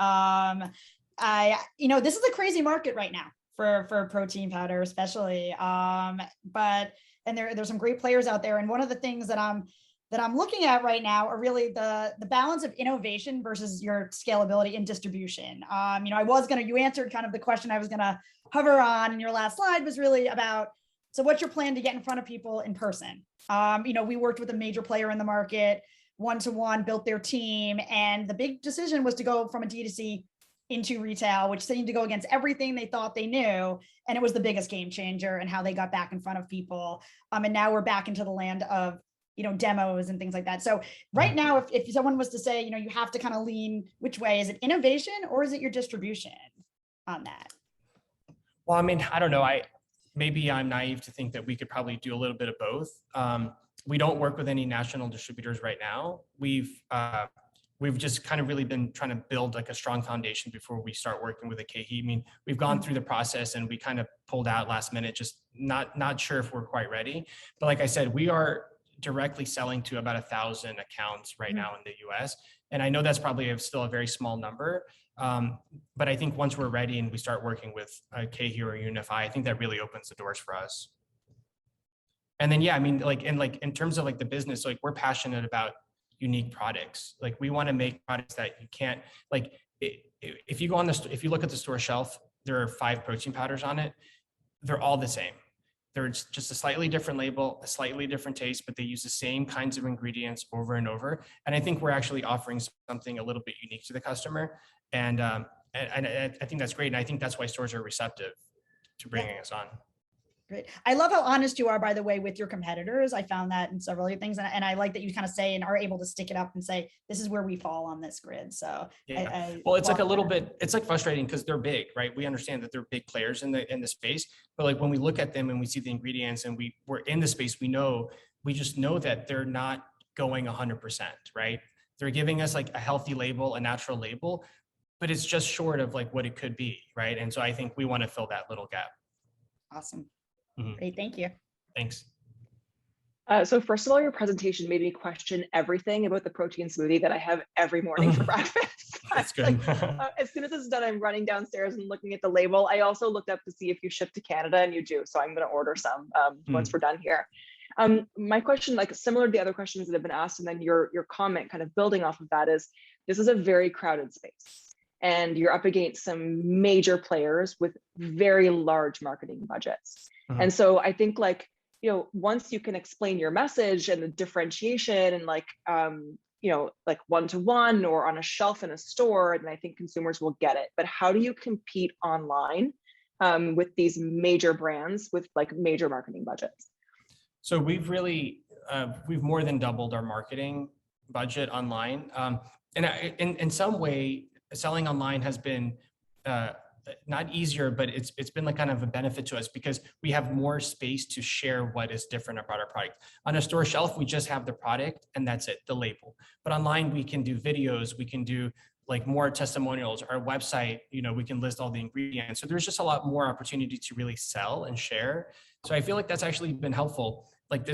You know, this is a crazy market right now for protein powder, especially. But there's some great players out there. And one of the things that I'm looking at right now are really the balance of innovation versus your scalability and distribution. You know, you answered kind of the question I was gonna hover on in your last slide, was really about, so what's your plan to get in front of people in person? You know, we worked with a major player in the market, one-to-one, built their team. And the big decision was to go from a D2C into retail, which seemed to go against everything they thought they knew. And it was the biggest game changer in how they got back in front of people. And now we're back into the land of, you know, demos and things like that. So right now, if someone was to say, you know, you have to kind of lean, which way? Is it innovation or is it your distribution on that? Well, I mean, I don't know. Maybe I'm naive to think that we could probably do a little bit of both. We don't work with any national distributors right now. We've just kind of really been trying to build like a strong foundation before we start working with a KE. I mean, we've gone through the process and we kind of pulled out last minute, just not sure if we're quite ready. But like I said, we are directly selling to about 1,000 accounts right now in the US. And I know that's probably still a very small number. But I think once we're ready and we start working with KHU or Unify, I think that really opens the doors for us. And then, yeah, I mean, in terms of like the business, like we're passionate about unique products. Like we want to make products that you can't, like if you go on if you look at the store shelf, there are 5 protein powders on it. They're all the same. They're just a slightly different label, a slightly different taste, but they use the same kinds of ingredients over and over. And I think we're actually offering something a little bit unique to the customer. And I think that's great. And I think that's why stores are receptive to bringing us on. Great. I love how honest you are, by the way, with your competitors. I found that in several of things. And I like that you kind of say and are able to stick it up and say, this is where we fall on this grid. So yeah. Well, it's like a little bit, it's like frustrating because they're big, right? We understand that they're big players in the space, but like when we look at them and we see the ingredients and we're in the space, we just know that they're not going 100%, right? They're giving us like a healthy label, a natural label, but it's just short of like what it could be, right? And so I think we want to fill that little gap. Awesome. Great, thank you. Thanks. So first of all, your presentation made me question everything about the protein smoothie that I have every morning for breakfast. That's good. As soon as this is done, I'm running downstairs and looking at the label. I also looked up to see if you ship to Canada, and you do. So I'm going to order some once we're done here. My question, like similar to the other questions that have been asked, and then your comment kind of building off of that is, this is a very crowded space. And you're up against some major players with very large marketing budgets. And so I think like, once you can explain your message and the differentiation and like, like one-to-one or on a shelf in a store, and I think consumers will get it. But how do you compete online with these major brands with like major marketing budgets? So we've really, we've more than doubled our marketing budget online. And in some way, selling online has been not easier, but it's been like kind of a benefit to us because we have more space to share what is different about our product. On a store shelf, we just have the product and that's it, the label. But online, we can do videos, we can do like more testimonials. Our website, we can list all the ingredients. So there's just a lot more opportunity to really sell and share. So I feel like that's actually been helpful. Like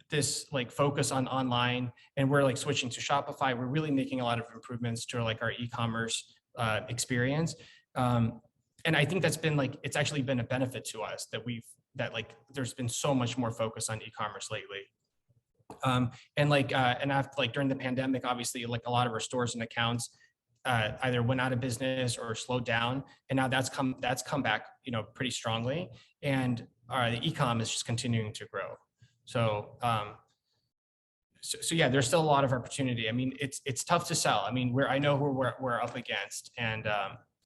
this like focus on online, and we're like switching to Shopify. We're really making a lot of improvements to like our e-commerce experience. And I think that's been like, it's actually been a benefit to us that there's been so much more focus on e-commerce lately. And after like during the pandemic, obviously like a lot of our stores and accounts either went out of business or slowed down. And now that's come back, pretty strongly. And the e-com is just continuing to grow. So, so yeah, there's still a lot of opportunity. I mean, it's tough to sell. I mean, I know who we're up against, and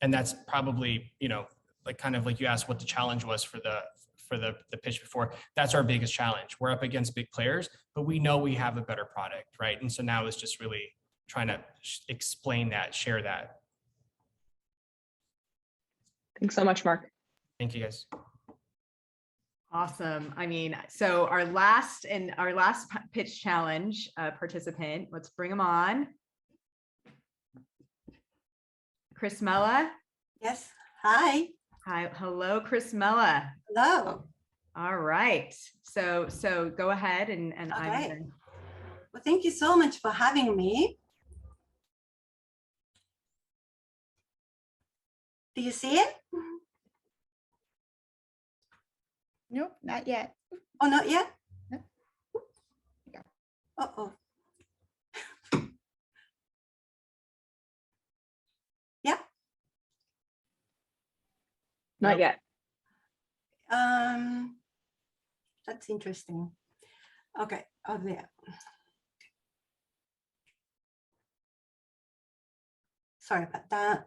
that's probably, like kind of like you asked what the challenge was for the pitch before. That's our biggest challenge. We're up against big players, but we know we have a better product, right? And so now it's just really trying to explain that, share that. Thanks so much, Mark. Thank you, guys. Awesome. I mean, so our last pitch challenge participant, let's bring him on. Chris Mella. Yes. Hi. Hi. Hello, Chris Mella. Hello. All right. So go ahead and okay. Well, thank you so much for having me. Do you see it? Nope, not yet. Oh, not yet? No. Uh-oh. Yeah? Not yet. That's interesting. Okay, oh there. Sorry about that.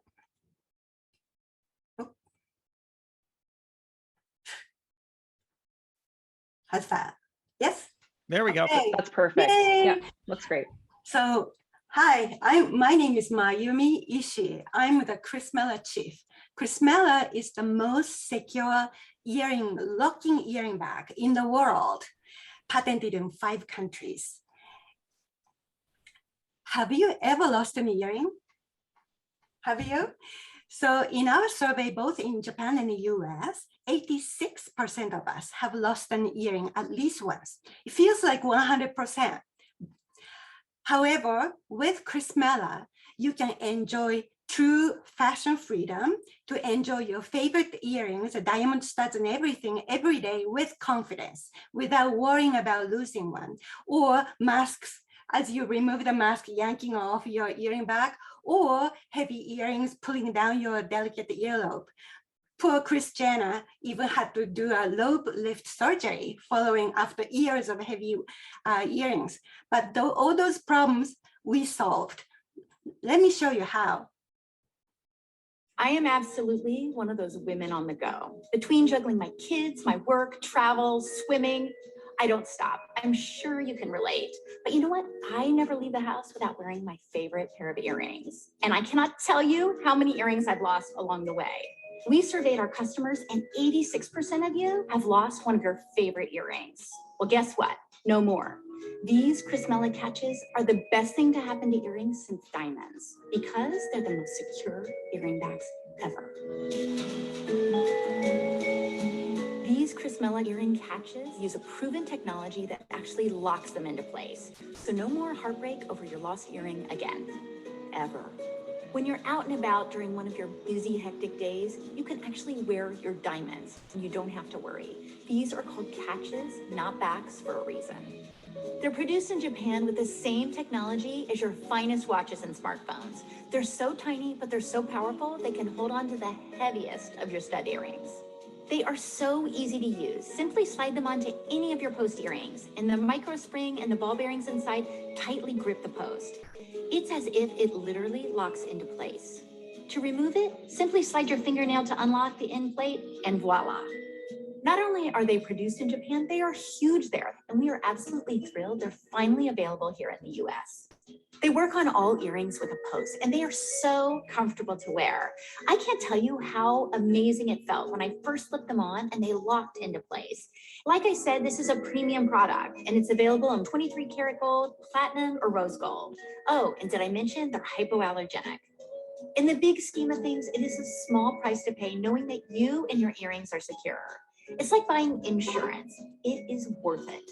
How's that? Yes? There we go. That's perfect. Yay. Yeah, that's great. So, hi, my name is Mayumi Ishii. I'm the Chris Mella chief. Chris Mella is the most secure locking earring bag in the world, patented in 5 countries. Have you ever lost an earring? Have you? So in our survey, both in Japan and the US, 86% of us have lost an earring at least once. It feels like 100%. However, with Chrismella, you can enjoy true fashion freedom to enjoy your favorite earrings, the diamond studs and everything every day with confidence without worrying about losing one, or masks as you remove the mask, yanking off your earring back, or heavy earrings pulling down your delicate earlobe. Poor Christiana even had to do a lobe lift surgery following after years of heavy earrings. But all those problems we solved. Let me show you how. I am absolutely one of those women on the go. Between juggling my kids, my work, travel, swimming, I don't stop. I'm sure you can relate. But you know what? I never leave the house without wearing my favorite pair of earrings. And I cannot tell you how many earrings I've lost along the way. We surveyed our customers and 86% of you have lost one of your favorite earrings. Well, guess what? No more. These Chrismella catches are the best thing to happen to earrings since diamonds because they're the most secure earring backs ever. These Chrismella earring catches use a proven technology that actually locks them into place. So no more heartbreak over your lost earring again, ever. When you're out and about during one of your busy, hectic days, you can actually wear your diamonds and you don't have to worry. These are called catches, not backs, for a reason. They're produced in Japan with the same technology as your finest watches and smartphones. They're so tiny, but they're so powerful, they can hold on to the heaviest of your stud earrings. They are so easy to use. Simply slide them onto any of your post earrings, and the micro spring and the ball bearings inside tightly grip the post. It's as if it literally locks into place. To remove it, simply slide your fingernail to unlock the end plate, and voila. Not only are they produced in Japan, they are huge there, and we are absolutely thrilled they're finally available here in the US. They work on all earrings with a post, and they are so comfortable to wear. I can't tell you how amazing it felt when I first slipped them on and they locked into place. Like I said, this is a premium product, and it's available in 23 karat gold, platinum, or rose gold. Oh, and did I mention they're hypoallergenic? In the big scheme of things, it is a small price to pay knowing that you and your earrings are secure. It's like buying insurance. It is worth it.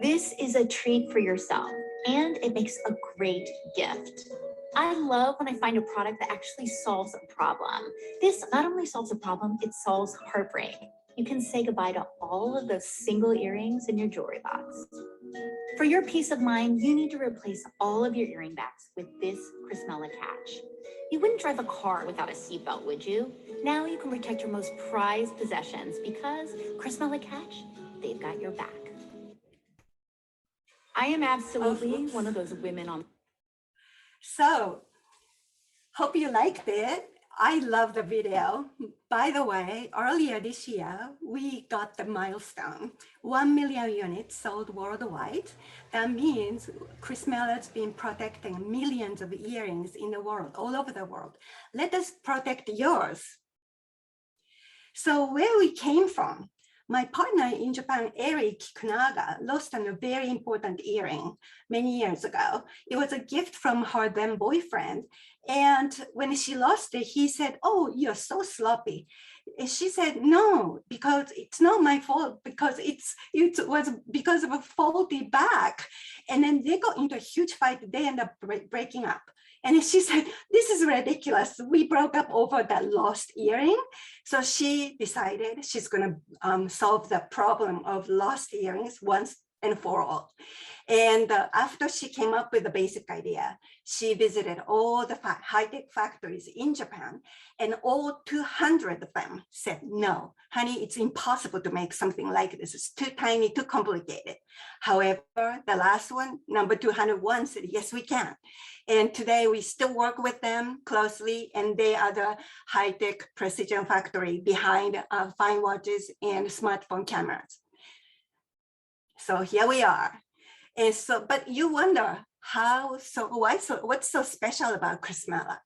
This is a treat for yourself, and it makes a great gift. I love when I find a product that actually solves a problem. This not only solves a problem, it solves heartbreak. You can say goodbye to all of those single earrings in your jewelry box. For your peace of mind, you need to replace all of your earring backs with this Chrismella catch. You wouldn't drive a car without a seatbelt, would you? Now you can protect your most prized possessions because Chrismella catch, they've got your back. I am absolutely one of those women on. So, hope you liked it. I love the video. By the way, earlier this year, we got the milestone, 1 million units sold worldwide. That means Chrismella's been protecting millions of earrings in the world, all over the world. Let us protect yours. So where we came from, my partner in Japan, Eric Kikunaga, lost a very important earring many years ago. It was a gift from her then boyfriend. And when she lost it, he said, "Oh, you're so sloppy." And she said, "No, because it's not my fault, because it was because of a faulty back." And then they got into a huge fight. They ended up breaking up. And she said, "This is ridiculous. We broke up over that lost earring." So she decided she's going to solve the problem of lost earrings once and for all. And after she came up with the basic idea, she visited all the high-tech factories in Japan, and all 200 of them said, "No, honey, it's impossible to make something like this. It's too tiny, too complicated." However, the last one, number 201, said, "Yes, we can." And today we still work with them closely, and they are the high-tech precision factory behind fine watches and smartphone cameras. So here we are. And so, but you wonder what's so special about Chrismella?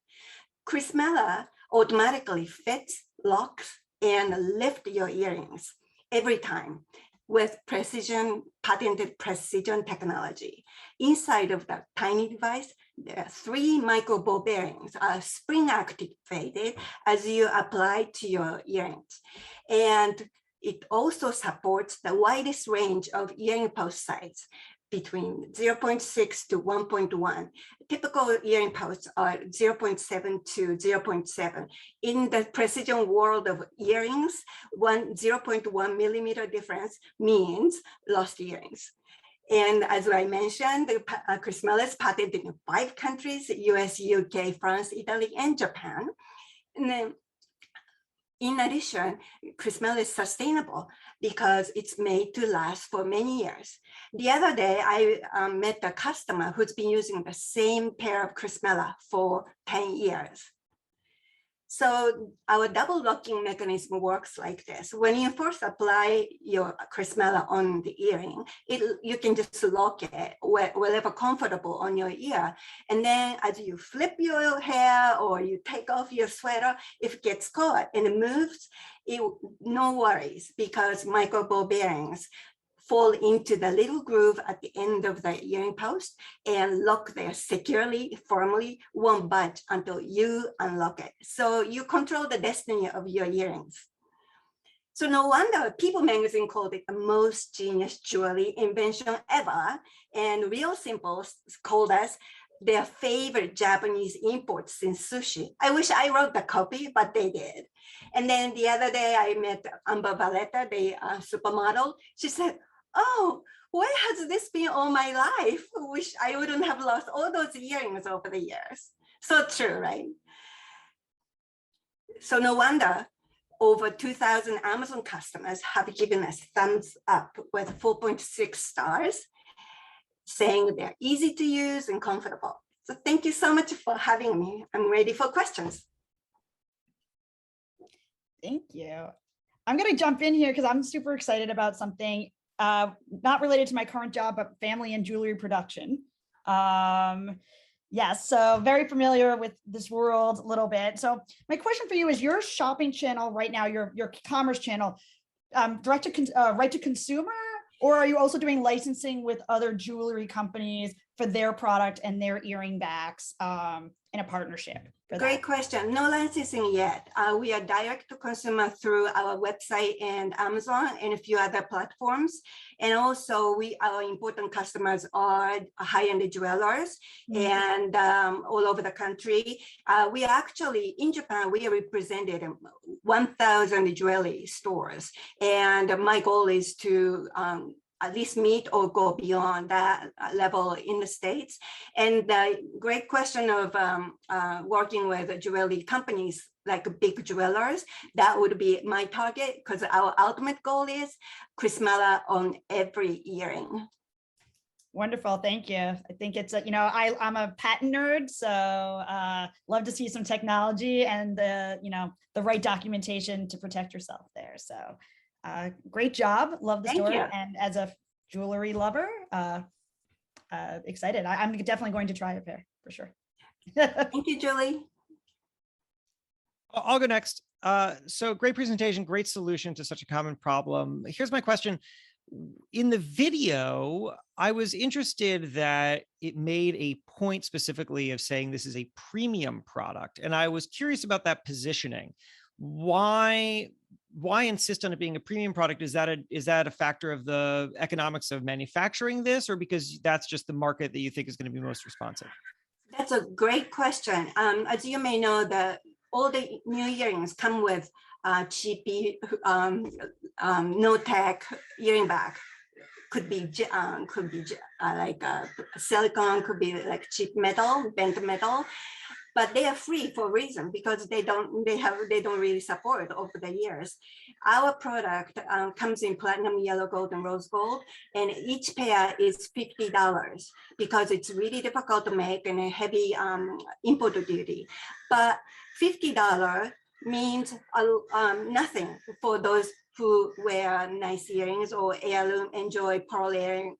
Chrismella automatically fits, locks, and lifts your earrings every time with patented precision technology. Inside of that tiny device, There are 3 micro ball bearings are spring activated as you apply to your earrings. And it also supports the widest range of earring post size between 0.6 to 1.1. Typical earring posts are 0.7 to 0.7. In the precision world of earrings, 0.1 millimeter difference means lost earrings. And as I mentioned, Crismela is patented in 5 countries, US, UK, France, Italy, and Japan. And then in addition, Crismela is sustainable because it's made to last for many years. The other day, I met a customer who's been using the same pair of Crismela for 10 years. So our double locking mechanism works like this. When you first apply your Crismela on the earring, you can just lock it wherever comfortable on your ear. And then as you flip your hair or you take off your sweater, if it gets caught and it moves, no worries, because micro ball bearings fall into the little groove at the end of the earring post and lock there securely, firmly, won't budge until you unlock it. So you control the destiny of your earrings. So no wonder People magazine called it the most genius jewelry invention ever. And Real Simple called us their favorite Japanese import since sushi. I wish I wrote the copy, but they did. And then the other day I met Amber Valletta, the supermodel. She said, "Oh, where has this been all my life? Wish I wouldn't have lost all those earrings over the years." So true, right? So no wonder over 2,000 Amazon customers have given us thumbs up with 4.6 stars, saying they're easy to use and comfortable. So thank you so much for having me. I'm ready for questions. Thank you. I'm going to jump in here because I'm super excited about something not related to my current job, but family and jewelry production. Yes, so very familiar with this world a little bit. So my question for you is, your shopping channel right now, your commerce channel, right to consumer, or are you also doing licensing with other jewelry companies for their product and their earring backs in a partnership? Great question. No licensing yet. We are direct to consumer through our website and Amazon and a few other platforms. And also our important customers are high-end jewelers and all over the country. We are actually, in Japan, we are represented in 1,000 jewelry stores. And my goal is to at least meet or go beyond that level in the States. And the great question of working with jewelry companies like big jewelers, that would be my target, because our ultimate goal is Crismela on every earring. Wonderful, thank you. I think it's, I'm a patent nerd, so love to see some technology and the right documentation to protect yourself there. So great job, love the story. And as a jewelry lover, excited. I'm definitely going to try a pair for sure. Thank you, Julie. I'll go next. So great presentation, great solution to such a common problem. Here's my question. In the video, I was interested that it made a point specifically of saying this is a premium product. And I was curious about that positioning. Why insist on it being a premium product? Is that a factor of the economics of manufacturing this, or because that's just the market that you think is going to be most responsive? That's a great question. As you may know, all the new earrings come with cheap, no tech earring back. Could be like silicone, could be like cheap metal, bent metal. But they are free for a reason, because they don't really support over the years. Our product comes in platinum, yellow gold, and rose gold, and each pair is $50 because it's really difficult to make and a heavy import duty. But $50 means nothing for those who wear nice earrings or heirloom, enjoy pearl earrings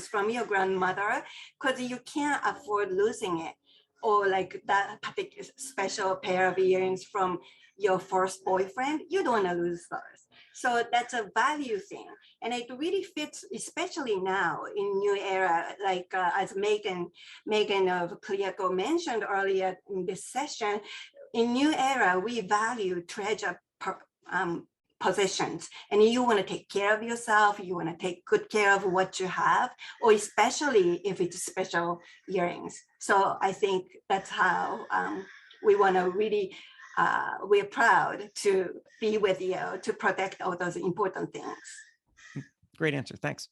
from your grandmother, because you can't afford losing it, or like that particular special pair of earrings from your first boyfriend. You don't want to lose those. So that's a value thing. And it really fits, especially now in new era, like as Megan of Clearco mentioned earlier in this session, in new era, we value treasure possessions, and you want to take care of yourself, you want to take good care of what you have, or especially if it's special earrings. So I think that's how we want to really, we're proud to be with you to protect all those important things. Great answer. Thanks.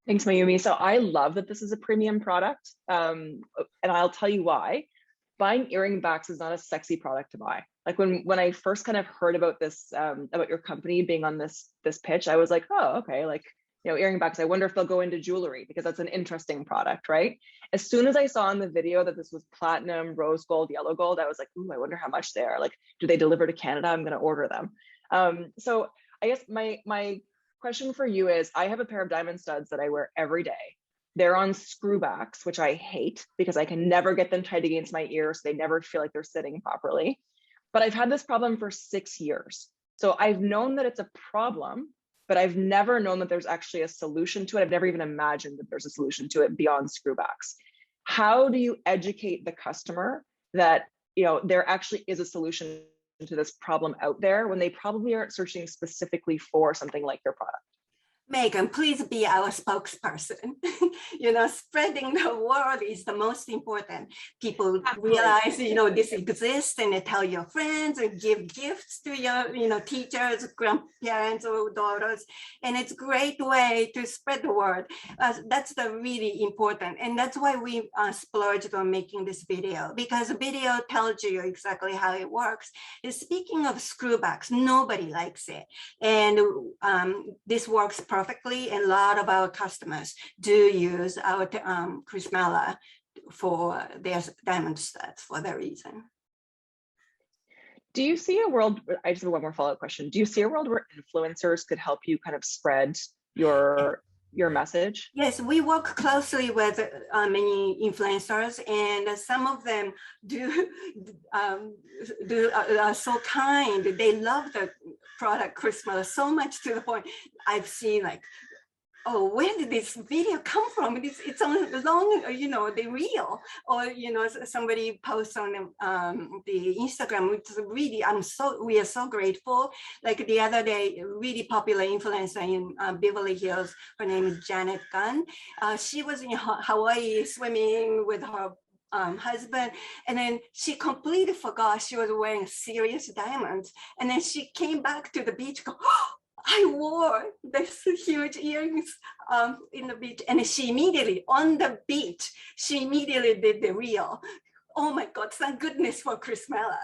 Thanks, Mayumi. So I love that this is a premium product. And I'll tell you why. Buying earring backs is not a sexy product to buy. Like when I first kind of heard about this, about your company being on this pitch, I was like, oh, okay, like, earring backs, I wonder if they'll go into jewelry because that's an interesting product, right? As soon as I saw in the video that this was platinum, rose gold, yellow gold, I was like, ooh, I wonder how much they are. Like, do they deliver to Canada? I'm gonna order them. So I guess my question for you is, I have a pair of diamond studs that I wear every day. They're on screwbacks, which I hate because I can never get them tight against my ear, so they never feel like they're sitting properly. But I've had this problem for 6 years. So I've known that it's a problem, but I've never known that there's actually a solution to it. I've never even imagined that there's a solution to it beyond screwbacks. How do you educate the customer that there actually is a solution to this problem out there when they probably aren't searching specifically for something like your product? Megan, please be our spokesperson. Spreading the word is the most important. People realize, this exists, and they tell your friends and give gifts to your, teachers, grandparents, or daughters. And it's a great way to spread the word. That's the really important. And that's why we splurged on making this video, because the video tells you exactly how it works. And speaking of screwbacks, nobody likes it. And this works perfectly, and a lot of our customers do use our Chrismella for their diamond studs for that reason. Do you see a world, I just have one more follow-up question. Do you see a world where influencers could help you kind of spread your message? Yes, we work closely with many influencers, and some of them are so kind. They love the product Chrismella so much to the point I've seen like, oh, where did this video come from? It's on long, the reel, or somebody posts on the Instagram. Which is really, we are so grateful. Like the other day, really popular influencer in Beverly Hills. Her name is Janet Gunn. She was in Hawaii swimming with her husband, and then she completely forgot she was wearing serious diamonds. And then she came back to the beach. I wore this huge earrings in the beach, and she immediately on the beach, she immediately did the reel. Oh my God! Thank goodness for Chrismella.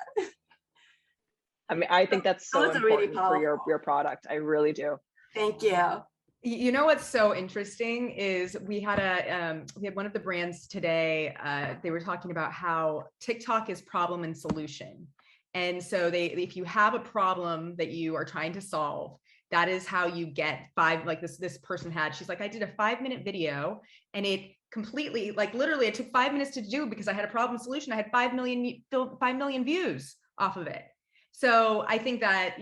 I mean, I think that's so important really for your product. I really do. Thank you. You know what's so interesting is we had one of the brands today. They were talking about how TikTok is problem and solution, and so if you have a problem that you are trying to solve, that is how you get like this person had. She's like, I did a 5-minute video, and it completely, like literally, it took 5 minutes to do because I had a problem solution. I had 5 million views off of it. So I think that,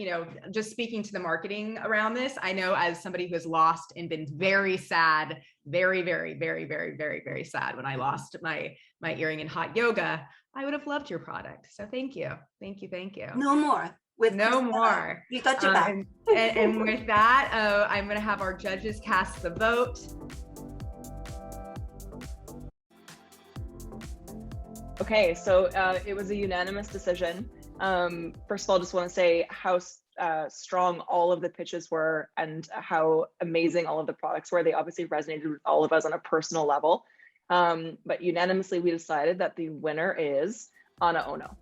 just speaking to the marketing around this, I know as somebody who has lost and been very sad, very, very, very, very, very, very sad when I lost my earring in hot yoga, I would have loved your product. So thank you. Thank you. Thank you. No more. No more. We got you back. And with that, I'm going to have our judges cast the vote. Okay, so it was a unanimous decision. First of all, just want to say how strong all of the pitches were and how amazing all of the products were. They obviously resonated with all of us on a personal level. But unanimously, we decided that the winner is Ana Ono.